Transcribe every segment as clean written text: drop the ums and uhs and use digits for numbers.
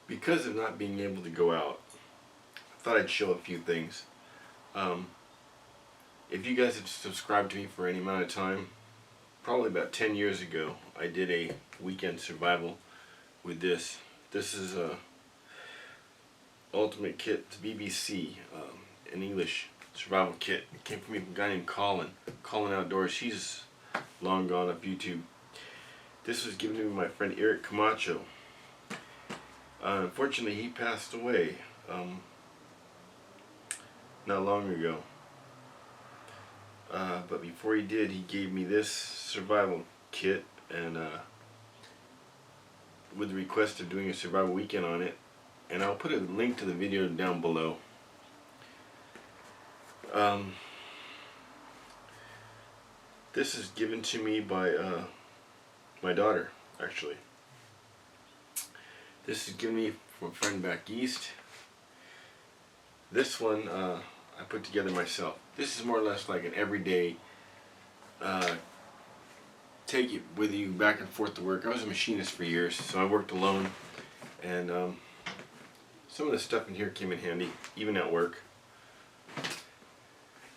Because of not being able to go out, I thought I'd show a few things. If you guys have subscribed to me for any amount of time, probably about 10 years ago, I did a weekend survival with this. This is a ultimate kit, it's BBC, an English survival kit. It came from a guy named Colin Outdoors. He's long gone off YouTube. This was given to me by my friend Eric Camacho. Unfortunately, he passed away not long ago. But before he did, he gave me this survival kit, and with the request of doing a survival weekend on it. And I'll put a link to the video down below. This is given to me by my daughter, actually. This is given me from a friend back east. This one I put together myself. This is more or less like an everyday take it with you back and forth to work. I was a machinist for years, so I worked alone, and some of the stuff in here came in handy, even at work.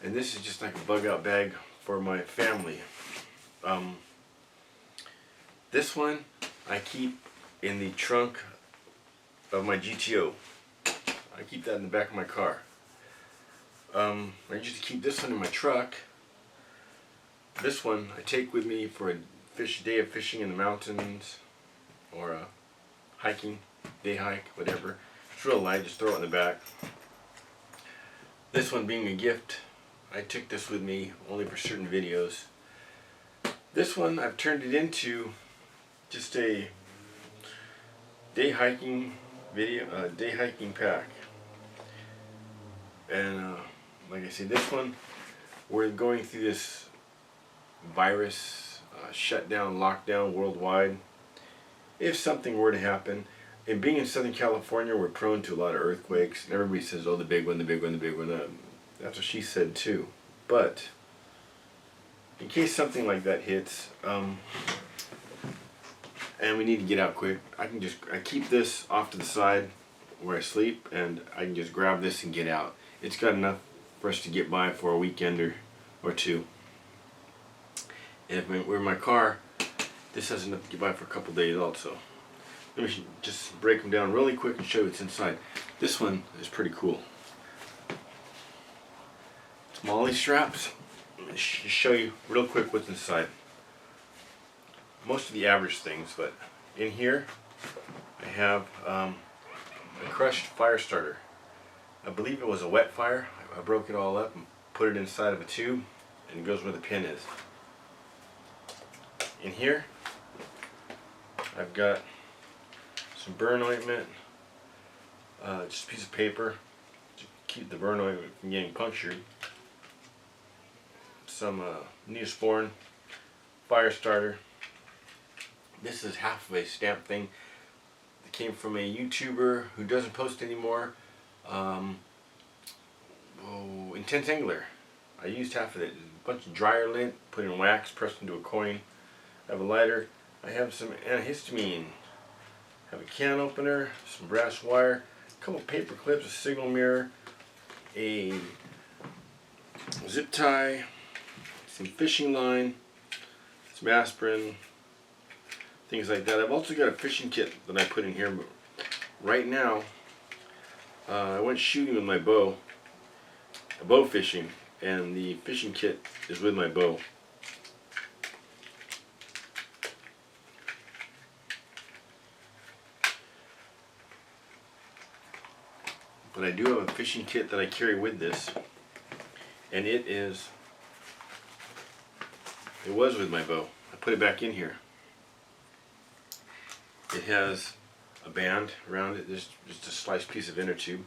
And this is just like a bug out bag for my family. This one I keep in the trunk of my GTO. I keep that in the back of my car. I usually keep this one in my truck. This one I take with me for a day of fishing in the mountains, or a hiking, day hike, whatever. It's real light, just throw it in the back. This one being a gift, I took this with me only for certain videos. This one I've turned it into just a day hiking video, day hiking pack. And like I said, this one, we're going through this virus shutdown, lockdown worldwide. If something were to happen, and being in Southern California, we're prone to a lot of earthquakes, and everybody says, oh, the big one, the big one, the big one. That's what she said too. But in case something like that hits, and we need to get out quick, I keep this off to the side where I sleep, and I can just grab this and get out. It's got enough for us to get by for a weekend or two. And if we're in my car, this has enough to get by for a couple days also. Let me just break them down really quick and show you what's inside. This one is pretty cool. It's MOLLE straps. Let me just show you real quick what's inside. Most of the average things, but in here I have a crushed fire starter. I believe it was a wet fire. I broke it all up and put it inside of a tube, and it goes where the pin is. In here I've got some burn ointment, just a piece of paper to keep the burn ointment from getting punctured, some Neosporin, fire starter. This is half of a stamp thing that came from a YouTuber who doesn't post anymore, Intense Angler. I used half of it. A bunch of dryer lint, put in wax, pressed into a coin. I have a lighter. I have some antihistamine. I have a can opener, some brass wire, a couple paper clips, a signal mirror, a zip tie, some fishing line, some aspirin, things like that. I've also got a fishing kit that I put in here. But right now, I went shooting with my bow, bow fishing, and the fishing kit is with my bow. But I do have a fishing kit that I carry with this, and it was with my bow. I put it back in here. It has a band around it, just a sliced piece of inner tube,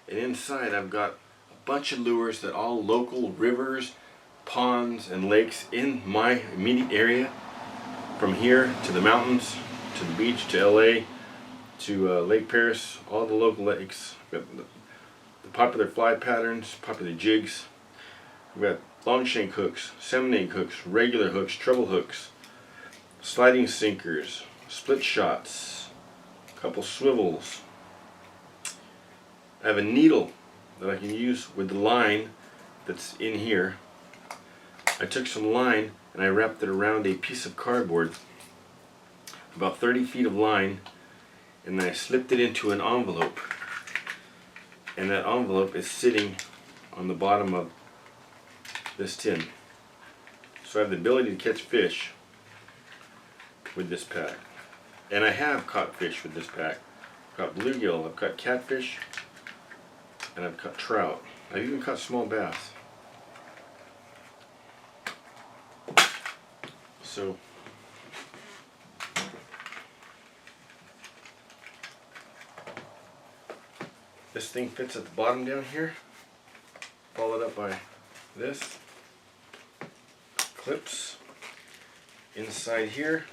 and inside I've got a bunch of lures that all local rivers, ponds, and lakes in my immediate area, from here to the mountains, to the beach, to LA, to Lake Paris, all the local lakes. We've got the popular fly patterns, popular jigs. We've got long shank hooks, salmon egg hooks, regular hooks, treble hooks, sliding sinkers, split shots, a couple swivels, I have a needle that I can use with the line that's in here. I took some line and I wrapped it around a piece of cardboard, about 30 feet of line, and then I slipped it into an envelope. And that envelope is sitting on the bottom of this tin. So I have the ability to catch fish with this pack. And I have caught fish with this pack. I've caught bluegill, I've caught catfish, and I've caught trout. I've even caught small bass. So this thing fits at the bottom down here, followed up by this, clips inside here.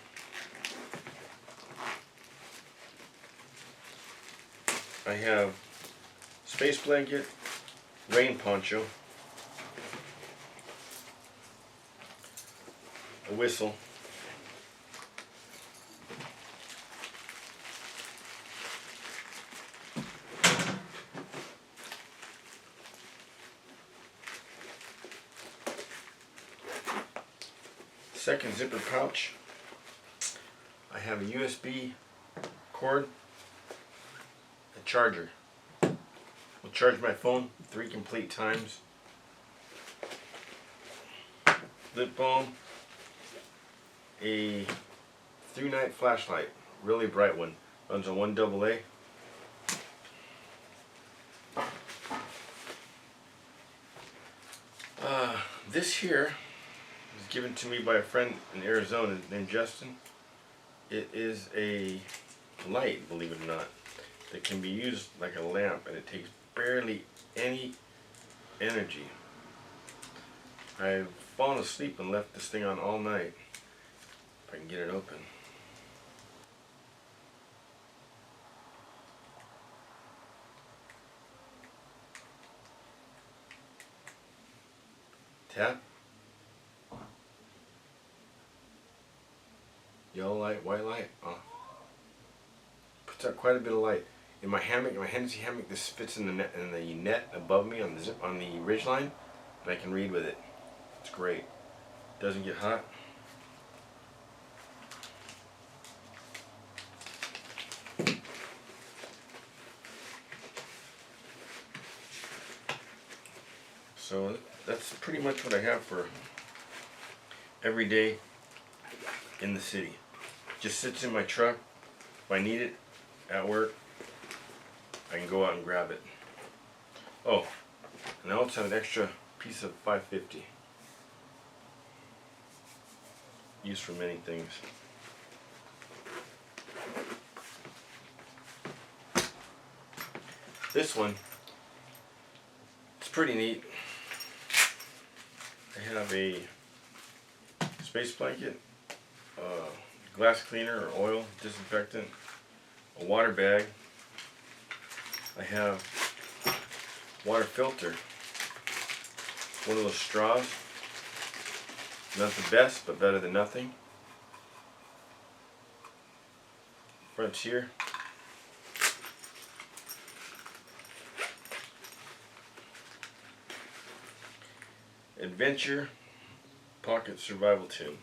I have space blanket, rain poncho, a whistle, second zipper pouch. I have a USB cord, a charger. I'll charge my phone 3 complete times. Lip balm, a through night flashlight, really bright one, runs on 1 AA. This here was given to me by a friend in Arizona named Justin. It is a light, believe it or not, that can be used like a lamp, and it takes barely any energy. I've fallen asleep and left this thing on all night. If I can get it open. Tap. Yellow light, white light. Oh. Puts out quite a bit of light. In my hammock, in my Hennessy hammock, this fits in the net above me on the ridge line, and I can read with it. It's great. Doesn't get hot. So that's pretty much what I have for every day in the city. Just sits in my truck. If I need it at work, I can go out and grab it. Oh, and I also have an extra piece of 550. Used for many things. This one, it's pretty neat. I have a space blanket, glass cleaner or oil disinfectant, a water bag. I have water filter, one of those straws. Not the best, but better than nothing. Fronts here. Adventure pocket survival tin.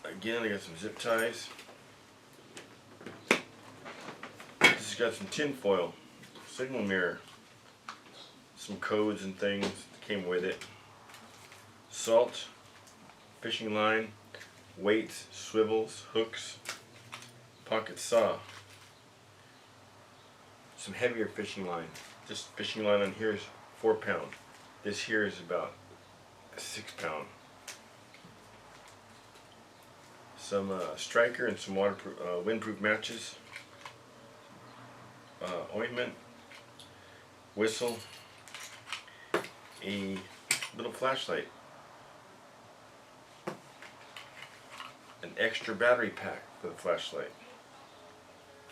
Again, I got some zip ties. This has got some tin foil, signal mirror, some codes and things that came with it. Salt, fishing line, weights, swivels, hooks, pocket saw, some heavier fishing line. This fishing line on here is 4 pound. This here is about 6 pound. Some striker and some waterproof, windproof matches, ointment, whistle, a little flashlight, an extra battery pack for the flashlight,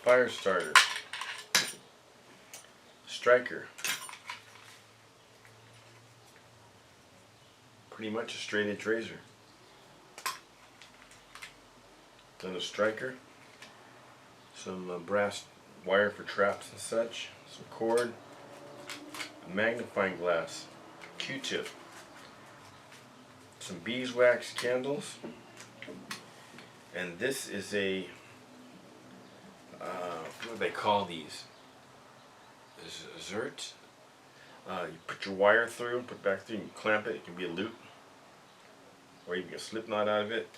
fire starter, striker, pretty much a straight edge razor, then a striker, some brass wire for traps and such, some cord, a magnifying glass, Q-tip, some beeswax candles, and this is a what do they call these? Zert. You put your wire through and put it back through and you clamp it. It can be a loop or even a slip knot out of it.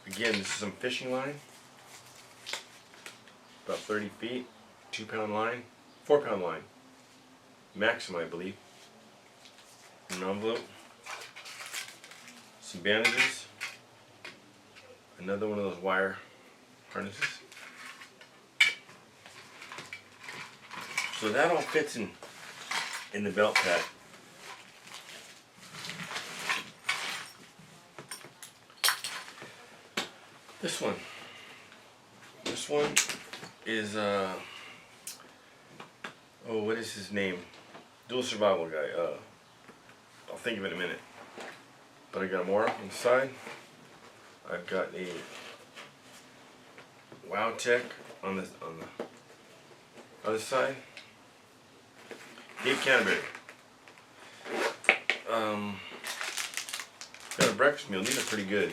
Again, this is some fishing line, about 30 feet, 2-pound line, 4-pound line, maximum I believe. An envelope, some bandages, another one of those wire harnesses. So that all fits in the belt pack. This one is oh, what is his name? Dual survival guy. I'll think of it in a minute. But I got more on the side. I've got a Wow Tech on the other side. Cape Canterbury. Got a breakfast meal. These are pretty good.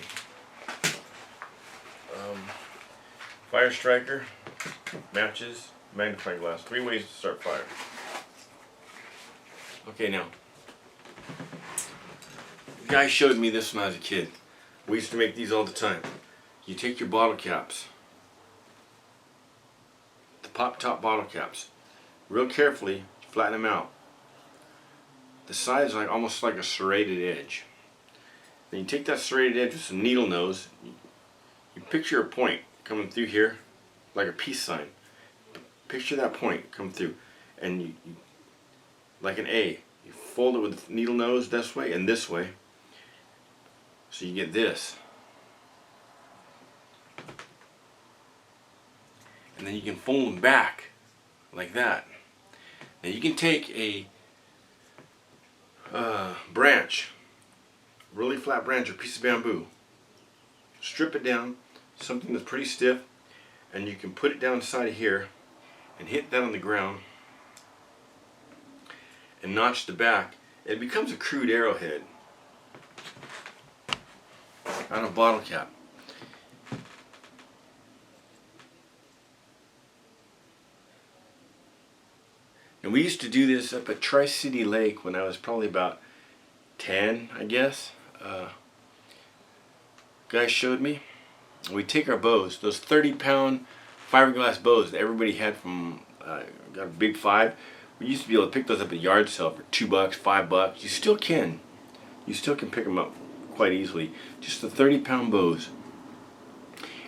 Fire striker, matches, magnifying glass. 3 ways to start fire. Okay, now. The guy showed me this when I was a kid. We used to make these all the time. You take your bottle caps, the pop top bottle caps, real carefully, flatten them out. The side is like almost like a serrated edge. Then you take that serrated edge with some needle nose. You picture a point coming through here, like a peace sign. Picture that point come through, and you like an A. You fold it with the needle nose this way and this way, so you get this. And then you can fold them back like that. Now you can take a branch, really flat branch or piece of bamboo, strip it down, something that's pretty stiff, and you can put it down the side of here and hit that on the ground and notch the back. It becomes a crude arrowhead out of a bottle cap. And we used to do this up at Tri-City Lake when I was probably about 10, I guess. Guy showed me. We take our bows, those 30-pound fiberglass bows that everybody had from, got a big 5. We used to be able to pick those up at a yard sale for $2, $5. You still can. You still can pick them up quite easily. Just the 30-pound bows.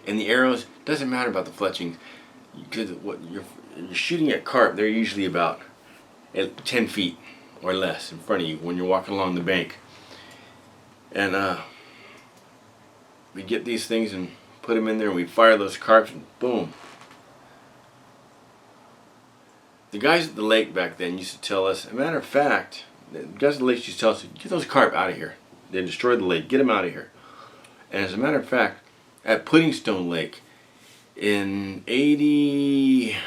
And the arrows, doesn't matter about the fletchings. Because what you're shooting at carp, they're usually about 10 feet or less in front of you when you're walking along the bank. And we'd get these things and put them in there and we'd fire those carps and boom. The guys at the lake back then used to tell us, as a matter of fact, the guys at the lake used to tell us, get those carp out of here. They destroyed the lake, get them out of here. And as a matter of fact, at Puddingstone Lake in 86,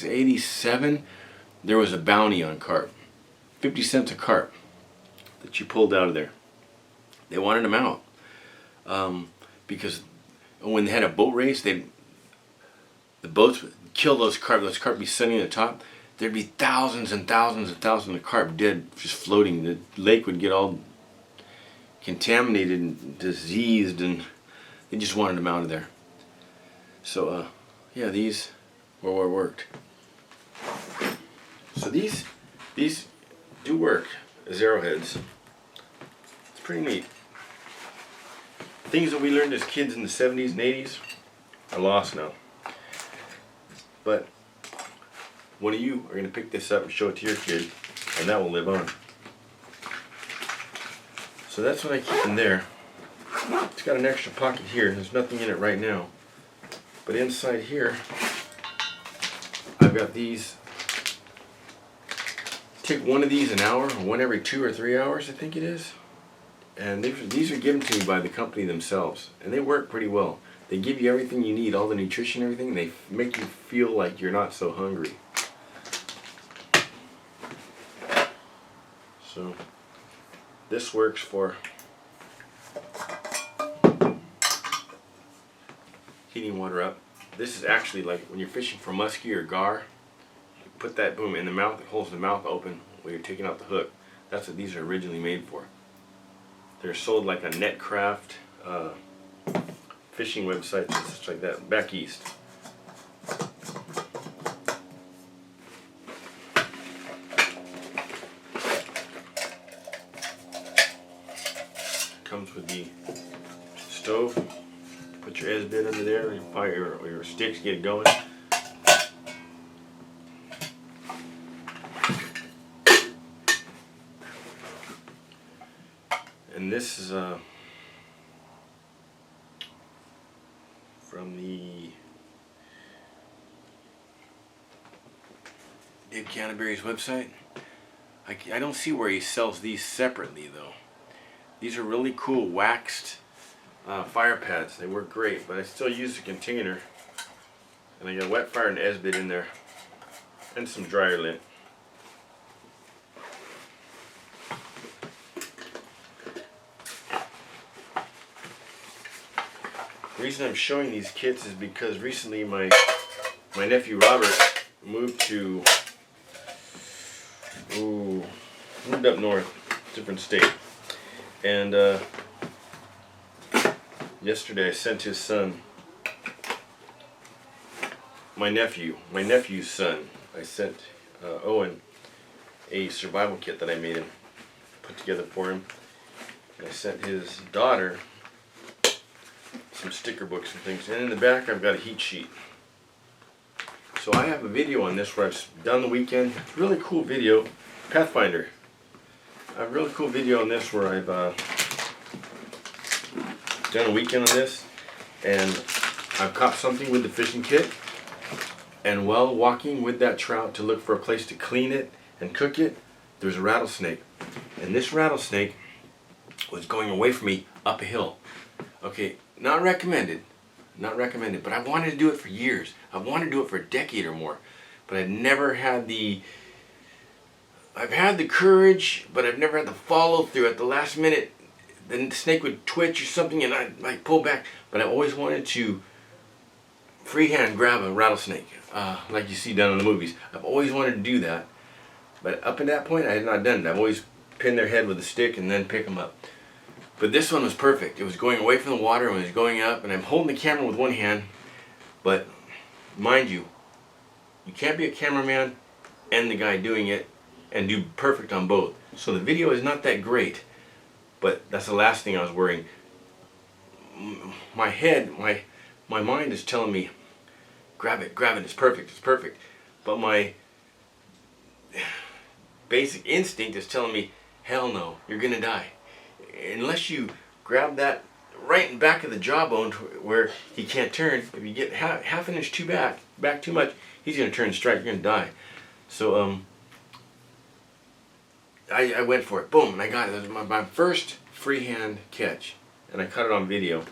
87, there was a bounty on carp. 50 cents a carp that you pulled out of there. They wanted them out. Because when they had a boat race, the boats would kill those carp would be sitting at the top. There'd be thousands and thousands and thousands of carp dead, just floating. The lake would get all contaminated and diseased, and they just wanted them out of there. So, yeah, these were what worked. So these do work as arrowheads. It's pretty neat. Things that we learned as kids in the 70s and 80s are lost now. But one of you are going to pick this up and show it to your kid, and that will live on. So that's what I keep in there. It's got an extra pocket here. There's nothing in it right now. But inside here, I've got these. Take one of these an hour, or one every 2 or 3 hours, I think it is. And these are given to me by the company themselves, and they work pretty well. They give you everything you need, all the nutrition, everything. They make you feel like you're not so hungry. So this works for heating water up. This is actually like when you're fishing for muskie or gar, you put that boom in the mouth, it holds the mouth open when you're taking out the hook. That's what these are originally made for. They're sold like a Netcraft fishing websites and such like that back east. Comes with the stove. Put your S-bit under there, and fire your sticks, get it going. And this is from the Dave Canterbury's website. I don't see where he sells these separately though. These are really cool waxed fire pads. They work great, but I still use the container. And I got wet fire and S-bit in there, and some dryer lint. The reason I'm showing these kits is because recently my nephew Robert moved up north, different state, and yesterday I sent his son, my nephew's son, I sent Owen a survival kit that I made him, put together for him. And I sent his daughter some sticker books and things, and in the back I've got a heat sheet. So I have a video on this where I've done the weekend. It's a really cool video. Pathfinder. I have a really cool video on this where I've done a weekend on this, and I've caught something with the fishing kit, and while walking with that trout to look for a place to clean it and cook it, there's a rattlesnake, and this rattlesnake was going away from me up a hill. Okay, not recommended, but I wanted to do it for years. I wanted to do it for a decade or more, but I've never had I've had the courage, but I've never had the follow through. At the last minute, the snake would twitch or something and I'd like pull back, but I always wanted to freehand grab a rattlesnake, like you see done in the movies. I've always wanted to do that, but up at that point I had not done it. I've always pinned their head with a stick and then pick them up. But this one was perfect. It was going away from the water and it was going up, and I'm holding the camera with one hand, but mind you, you can't be a cameraman and the guy doing it and do perfect on both. So the video is not that great, but that's the last thing I was worrying. My head, my mind is telling me, grab it, it's perfect, it's perfect. But my basic instinct is telling me, hell no, you're gonna die. Unless you grab that right in back of the jawbone where he can't turn, if you get half an inch too back too much, he's gonna turn and strike, you're gonna die. So I went for it, boom, and I got it. It was my first freehand catch, and I caught it on video,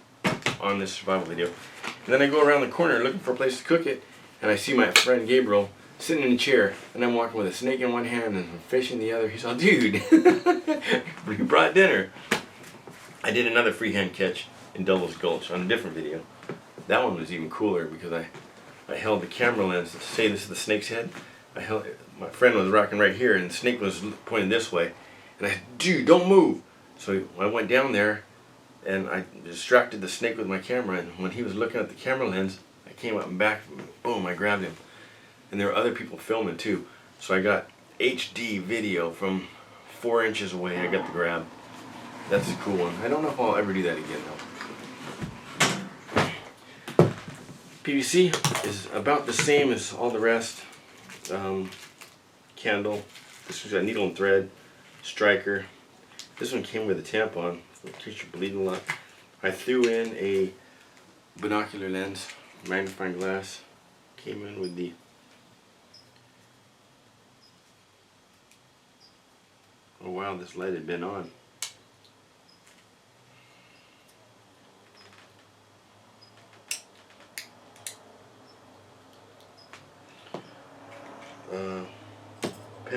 on this survival video. And then I go around the corner looking for a place to cook it, and I see my friend Gabriel sitting in a chair, and I'm walking with a snake in one hand and a fish in the other. He's all, dude, you brought dinner. I did another freehand catch in Devil's Gulch on a different video. That one was even cooler because I held the camera lens to say this is the snake's head. My friend was rocking right here, and the snake was pointing this way, and I said, dude, don't move. So I went down there, and I distracted the snake with my camera, and when he was looking at the camera lens, I came up and back, boom, I grabbed him. And there were other people filming too, so I got HD video from 4 inches away. I got the grab. That's a cool one. I don't know if I'll ever do that again though. PVC is about the same as all the rest. Candle. This one's got needle and thread. Striker. This one came with a tampon in case you're bleeding a lot. I threw in a binocular lens, magnifying glass. Came in with the oh wow, this light had been on.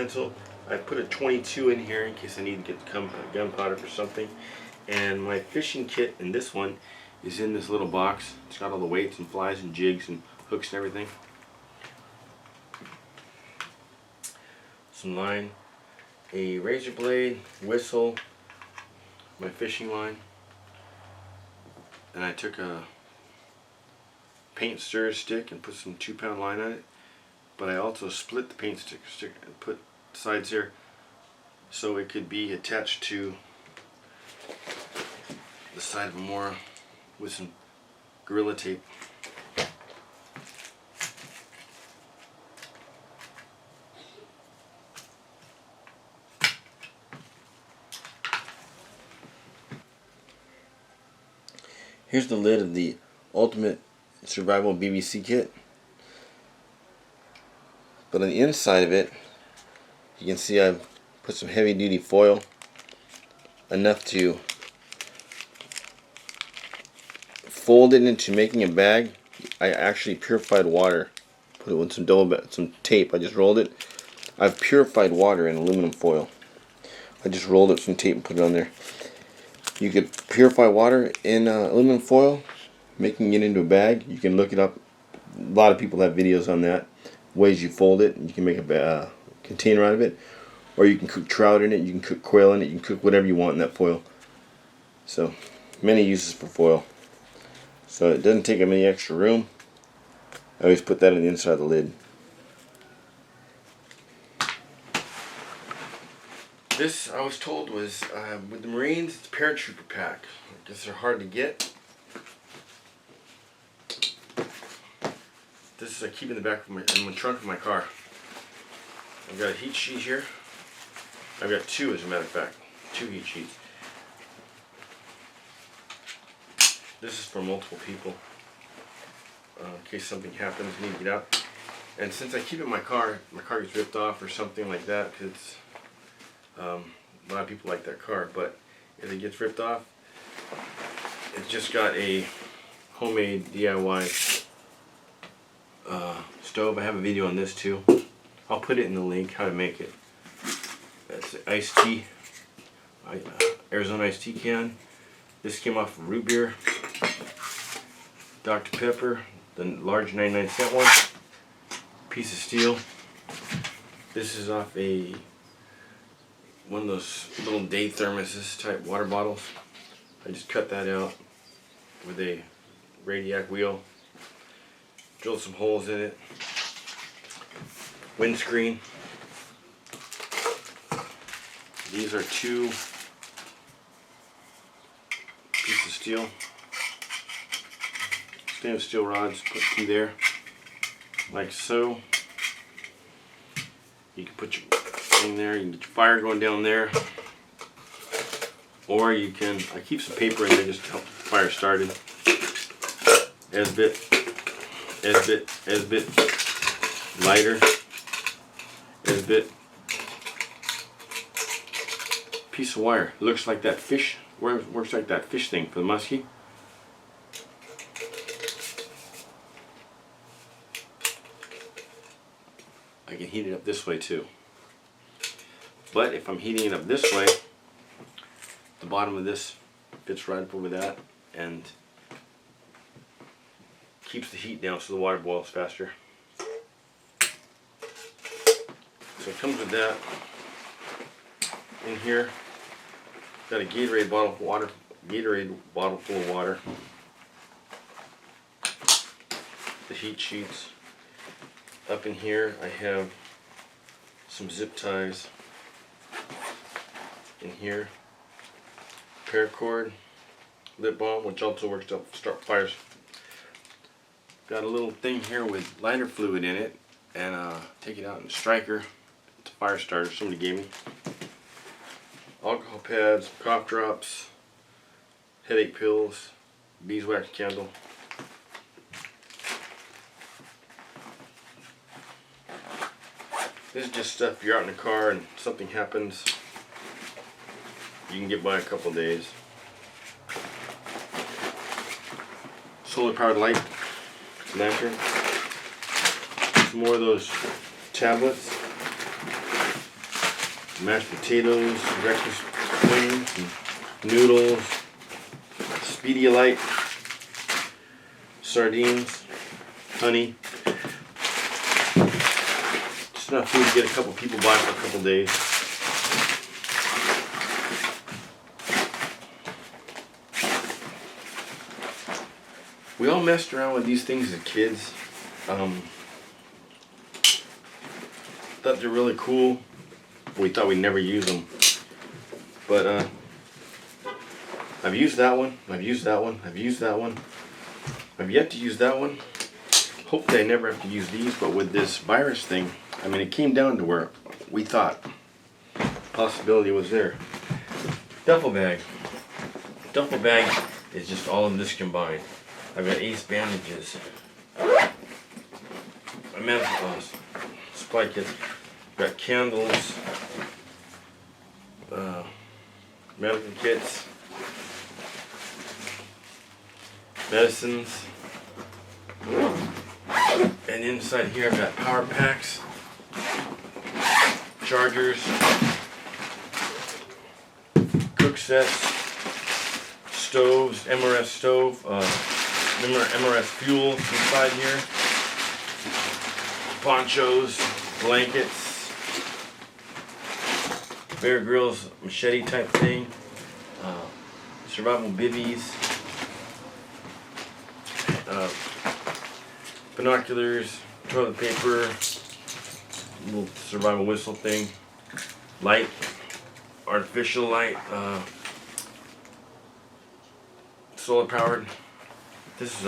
utensil. I put a 22 in here in case I need to get gunpowder for something. And my fishing kit in this one is in this little box. It's got all the weights and flies and jigs and hooks and everything. Some line, a razor blade, whistle, my fishing line, and I took a paint stir stick and put some 2-pound line on it. But I also split the paint stick and put sides here so it could be attached to the side of a moor with some Gorilla Tape. Here's the lid of the Ultimate Survival BBC kit. But on the inside of it, you can see I've put some heavy duty foil, enough to fold it into making a bag. I actually purified water, put it with some tape. I just rolled it. I've purified water in aluminum foil. I just rolled it with some tape and put it on there. You could purify water in aluminum foil, making it into a bag. You can look it up. A lot of people have videos on that. Ways you fold it. You can make a container out of it. Or you can cook trout in it. You can cook quail in it. You can cook whatever you want in that foil. So, many uses for foil. So it doesn't take up any extra room. I always put that on the inside of the lid. This, I was told, was with the Marines, it's a paratrooper pack. I guess they're hard to get. This is I keep in the back of in the trunk of my car. I've got a heat sheet here. I've got two, as a matter of fact, 2 heat sheets. This is for multiple people, in case something happens, need to get out. And since I keep it in my car gets ripped off or something like that, because a lot of people like that car, but if it gets ripped off, it's just got a homemade DIY stove. I have a video on this too. I'll put it in the link how to make it. That's iced tea, Arizona iced tea can. This came off of root beer. Dr. Pepper, the large 99-cent one. Piece of steel. This is off one of those little day thermoses type water bottles. I just cut that out with a radiac wheel. Drilled some holes in it. Windscreen. These are 2 pieces of steel. Stainless steel rods, put 2 there, like so. You can put your thing there, you can get your fire going down there. Or you can, I keep some paper in there just to help the fire started. Esbit, lighter, Esbit. Piece of wire, looks like that fish, works like that fish thing for the muskie. I can heat it up this way too. But if I'm heating it up this way, the bottom of this fits right up over that and keeps the heat down so the water boils faster. So it comes with that. In here, got a Gatorade bottle of water, Gatorade bottle full of water. The heat sheets. Up in here I have some zip ties in here, paracord, lip balm, which also works to start fires. Got a little thing here with lighter fluid in it, and take it out in a striker. It's a fire starter somebody gave me. Alcohol pads, cough drops, headache pills, beeswax candle. This is just stuff you're out in the car and something happens, you can get by a couple days. Solar powered light, lantern. Some more of those tablets. mashed potatoes, breakfast wings, and noodles, Speedialite, sardines, honey. Just enough food to get a couple people by for a couple days. We all messed around with these things as kids. Thought they're really cool. We thought we'd never use them. But I've used that one. I've used that one. I've used that one. I've yet to use that one. Hopefully I never have to use these, but with this virus thing, I mean, it came down to where we thought possibility was there. Duffel bag. Duffel bag is just all of this combined. I've got Ace bandages. A medical supply kit. Got candles. Medical kits. Medicines. And inside here I've got power packs. Chargers. Cook sets. Stoves. MRS stove. MRS fuel inside here, ponchos, blankets, Bear Grylls machete type thing, survival bivvies, binoculars, toilet paper, little survival whistle thing, light, artificial light, solar powered. This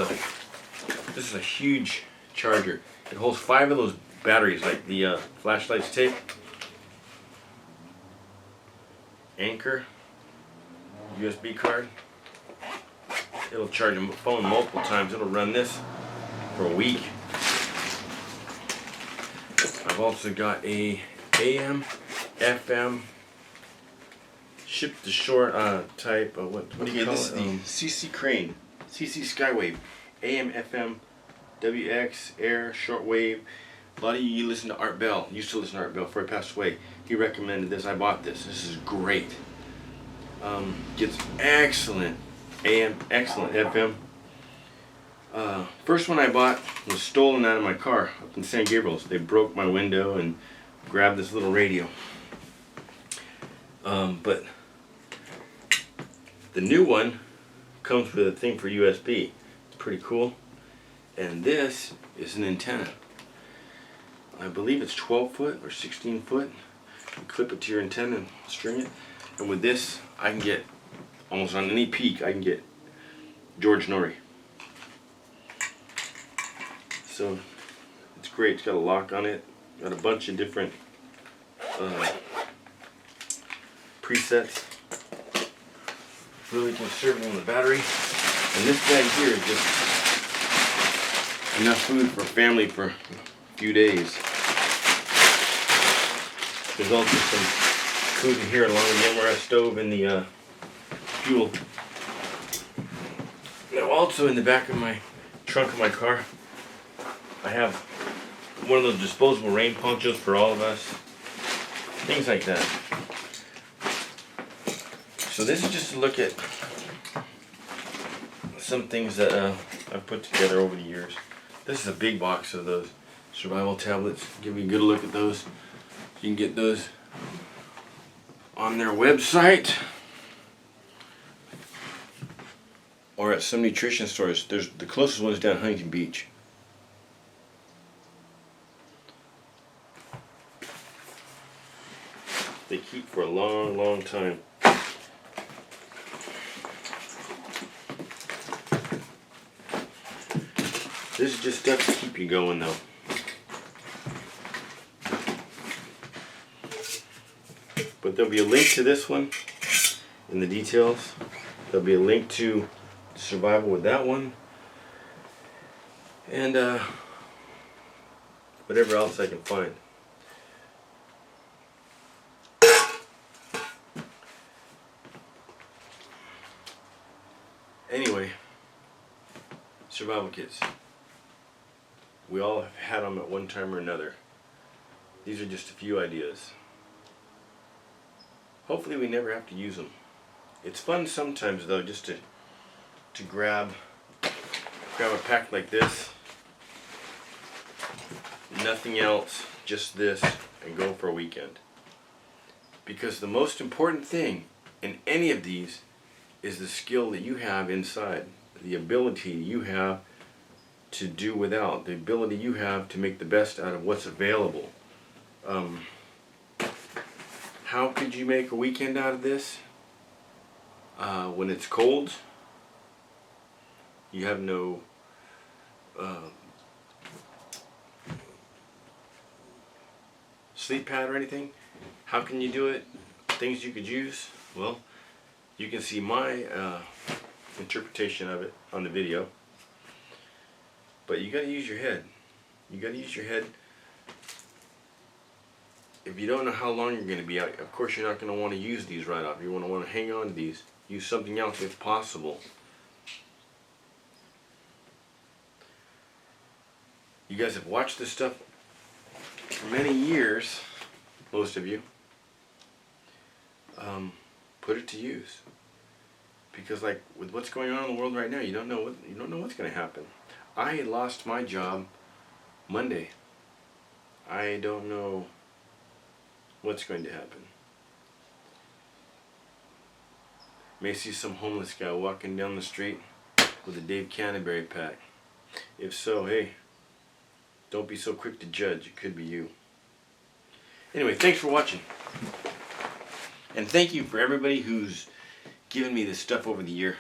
is a huge charger. It holds 5 of those batteries like the flashlights take. Anchor, USB card. It'll charge a phone multiple times. It'll run this for a week. I've also got a AM, FM, ship to shore type. What do you call it? This is the CC Crane. CC Skywave, AM, FM, WX, air, shortwave. A lot of you listen to Art Bell. Used to listen to Art Bell before he passed away. He recommended this. I bought this. This is great. Gets excellent AM, excellent FM. First one I bought was stolen out of my car up in San Gabriel's. They broke my window and grabbed this little radio. But the new one comes with a thing for USB. It's pretty cool. And this is an antenna. I believe it's 12 foot or 16 foot. You clip it to your antenna and string it. And with this, I can get, almost on any peak, I can get George Norrie. So it's great. It's got a lock on it. Got a bunch of different presets. Really conservative on the battery. And this bag here is just enough food for a family for a few days. There's also some food in here along with the MRS stove and the fuel. Now also in the back of my trunk of my car, I have one of those disposable rain ponchos for all of us. Things like that. So this is just a look at some things that I've put together over the years. This is a big box of those survival tablets. Give you a good look at those. You can get those on their website or at some nutrition stores. There's the closest one is down Huntington Beach. They keep for a long, long time. This is just stuff to keep you going though. But there'll be a link to this one in the details. There'll be a link to survival with that one. And whatever else I can find. Anyway, survival kits. We all have had them at one time or another. These are just a few ideas. Hopefully we never have to use them. It's fun sometimes though, just to grab a pack like this, nothing else, just this, and go for a weekend. Because the most important thing in any of these is the skill that you have inside, the ability you have to do without, the ability you have to make the best out of what's available. How could you make a weekend out of this? When it's cold, you have no sleep pad or anything. How can you do it? Things you could use? Well, you can see my interpretation of it on the video. But you got to use your head. You got to use your head. If you don't know how long you're going to be out, of course you're not going to want to use these right off. You want to hang on to these. Use something else if possible. You guys have watched this stuff for many years, most of you. Put it to use. Because like with what's going on in the world right now, you don't know what's going to happen. I lost my job Monday. I don't know what's going to happen. May see some homeless guy walking down the street with a Dave Canterbury pack. If so, hey, don't be so quick to judge. It could be you. Anyway, thanks for watching. And thank you for everybody who's given me this stuff over the year.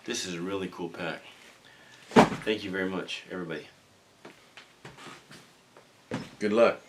This is a really cool pack. Thank you very much, everybody. Good luck.